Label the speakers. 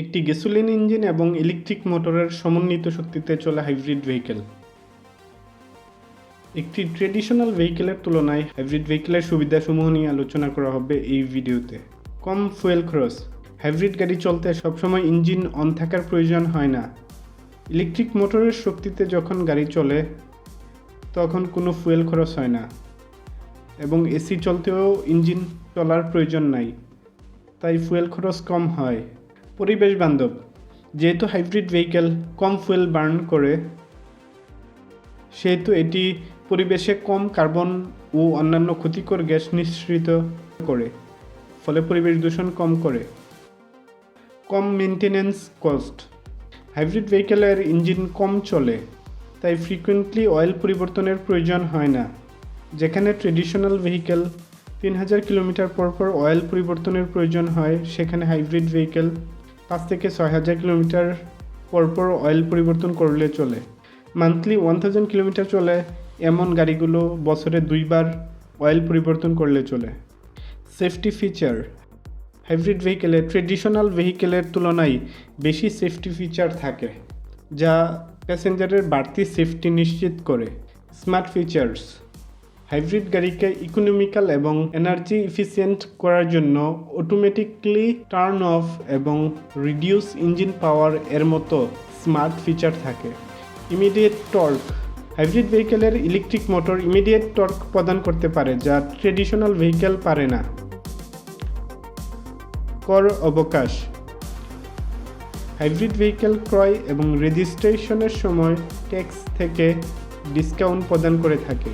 Speaker 1: একটি gasoline engine এবং electric মোটরের সমন্বিত শক্তিতে চলা হাইব্রিড ভেহিকেল। একটি ট্রেডিশনাল ভেহিকেলের তুলনায় হাইব্রিড ভেহিকেলের সুবিধাসমূহ নিয়ে আলোচনা করা হবে এই ভিডিওতে। কম ফুয়েল খরচ। হাইব্রিড গাড়ি চলতে সবসময় ইঞ্জিন অন থাকার প্রয়োজন হয় না। ইলেকট্রিক মোটরের শক্তিতে যখন গাড়ি চলে তখন কোনো ফুয়েল খরচ হয় না এবং এসি চলতেও ইঞ্জিন চলার প্রয়োজন নাই, তাই ফুয়েল খরচ কম হয়। পরিবেশ বান্ধব। যেহেতু হাইব্রিড ভেহিকেল কম ফুয়েল বার্ন করে, সেহেতু এটি পরিবেশে কম কার্বন ও অন্যান্য ক্ষতিকর গ্যাস নিঃসৃত করে, ফলে পরিবেশ দূষণ কম করে। কম মেনটেন্যান্স কস্ট। হাইব্রিড ভেহিকেলের ইঞ্জিন কম চলে, তাই ফ্রিকুয়েন্টলি অয়েল পরিবর্তনের প্রয়োজন হয় না। যেখানে ট্রেডিশনাল ভেহিকেল 3000 কিলোমিটার পর অয়েল পরিবর্তনের প্রয়োজন হয়, সেখানে হাইব্রিড ভেহিকেল 5 থেকে 6000 কিলোমিটার পর অয়েল পরিবর্তন করলে চলে। মান্থলি 1000 কিলোমিটার চলে এমন গাড়িগুলো বছরে 2 বার অয়েল পরিবর্তন করলে চলে। Safety feature. হাইব্রিড ভেহিকেলে ট্রেডিশনাল ভেহিকেলের তুলনায় বেশি সেফটি ফিচার থাকে, যা প্যাসেঞ্জারের বাড়তি সেফটি নিশ্চিত করে। Smart features. হাইব্রিড গাড়িকে ইকোনমিক্যাল এবং এনার্জি এফিসিয়েন্ট করার জন্য অটোমেটিকলি টার্ন অফ এবং রিডিউস ইঞ্জিন পাওয়ার এর মতো স্মার্ট ফিচার থাকে। Immediate torque. হাইব্রিড ভেহিকেলের ইলেকট্রিক মোটর ইমিডিয়েট টর্ক প্রদান করতে পারে, যা ট্রেডিশনাল ভেহিকেল পারে না। কর অবকাশ। হাইব্রিড ভেহিকেল ক্রয় এবং রেজিস্ট্রেশনের সময় ট্যাক্স থেকে ডিসকাউন্ট প্রদান করে থাকে।